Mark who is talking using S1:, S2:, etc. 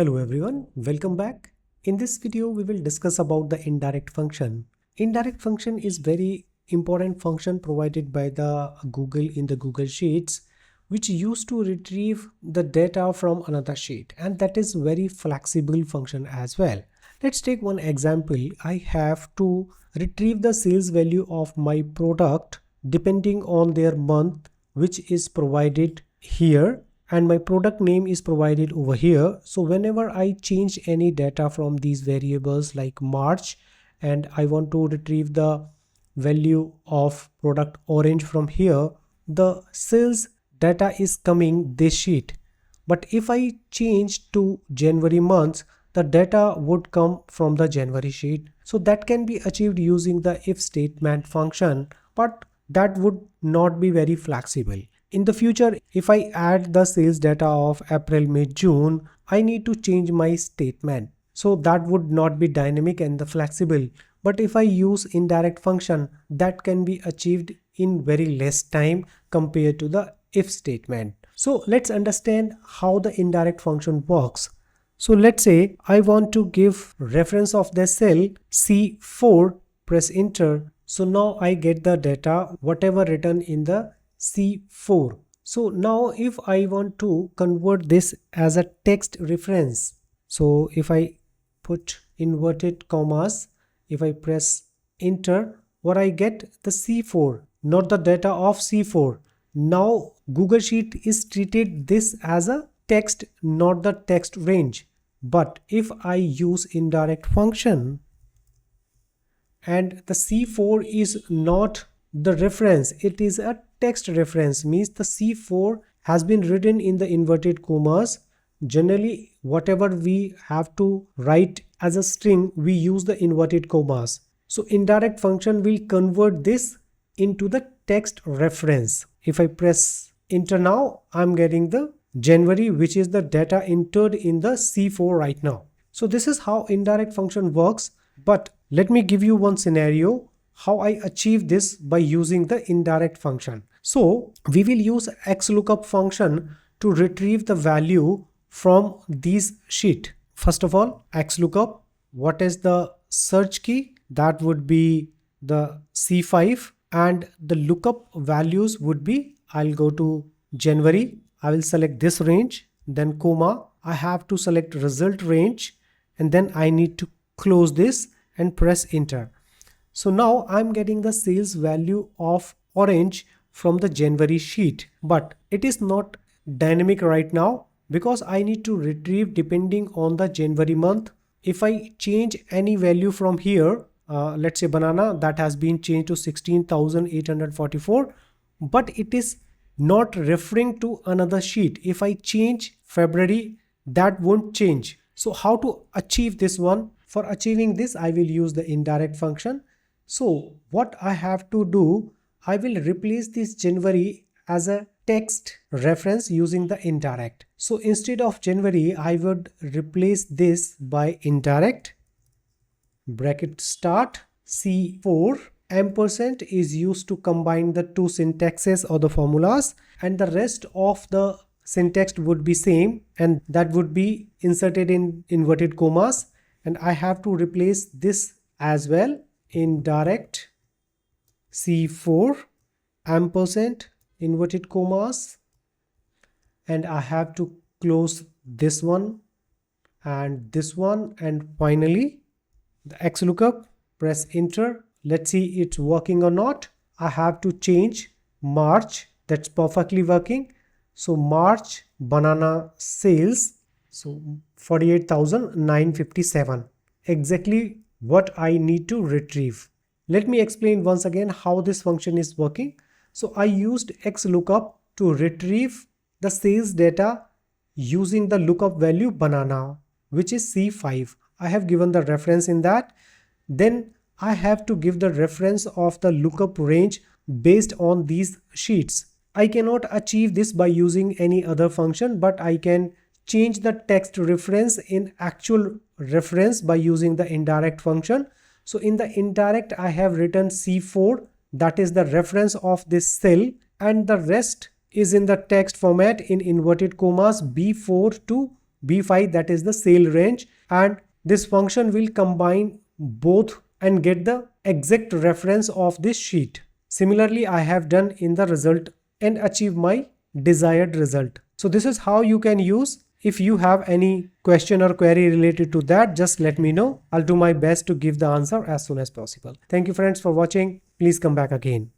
S1: Hello everyone, welcome back. In this video, we will discuss about the indirect function. Indirect function is very important function provided by the Google in the Google Sheets, which used to retrieve the data from another sheet, and that is very flexible function as well. Let's take one example. I have to retrieve the sales value of my product depending on their month, which is provided here, and my product name is provided over here. So whenever I change any data from these variables like March, and I want to retrieve the value of product orange from here, the sales data is coming this sheet. But if I change to January months, the data would come from the January sheet. So that can be achieved using the if statement function, but that would not be very flexible. In the future, if I add the sales data of April, May, June, I need to change my statement. So that would not be dynamic and the flexible. But if I use indirect function, that can be achieved in very less time compared to the if statement. So let's understand how the indirect function works. So let's say I want to give reference of the cell C4, press enter. So now I get the data, whatever written in the C4. So now if I want to convert this as a text reference, so if I put inverted commas, if I press enter, what I get the C4, not the data of C4. Now Google Sheet is treated this as a text, not the text range. But if I use indirect function and the C4 is not the reference, it is a text reference, means the C4 has been written in the inverted commas. Generally, whatever we have to write as a string, we use the inverted commas. So indirect function will convert this into the text reference. If I press enter now, I'm getting the January, which is the data entered in the C4 right now. So this is how indirect function works. But let me give you one scenario how I achieve this by using the indirect function. So we will use VLOOKUP function to retrieve the value from these sheet. First of all, VLOOKUP, what is the search key? That would be the C5, and the lookup values would be, I'll go to January, I will select this range, then comma, I have to select result range, and then I need to close this and press enter. So now I'm getting the sales value of orange from the January sheet, but it is not dynamic right now because I need to retrieve depending on the January month. If I change any value from here, let's say banana, that has been changed to 16,844, but it is not referring to another sheet. If I change February, that won't change. So how to achieve this one? For achieving this, I will use the indirect function. So what I have to do, I will replace this January as a text reference using the indirect. So instead of January, I would replace this by indirect, bracket start, C4, ampersand is used to combine the two syntaxes or the formulas, and the rest of the syntax would be same, and that would be inserted in inverted commas, and I have to replace this as well, indirect C4 ampersand inverted commas, and I have to close this one and this one, and finally the VLOOKUP, press enter. Let's see it's working or not. I have to change March, that's perfectly working. So March banana sales, so 48,957, exactly what I need to retrieve. Let me explain once again how this function is working. So I used VLOOKUP to retrieve the sales data using the lookup value banana, which is C5. I have given the reference in that. Then I have to give the reference of the lookup range based on these sheets. I cannot achieve this by using any other function, but I can change the text reference in actual reference by using the indirect function. So in the indirect, I have written C4, that is the reference of this cell, and the rest is in the text format in inverted commas B4 to B5, that is the sale range, and this function will combine both and get the exact reference of this sheet. Similarly, I have done in the result and achieve my desired result. So this is how you can use. If you have any question or query related to that, just let me know. I'll do my best to give the answer as soon as possible. Thank you friends for watching. Please come back again.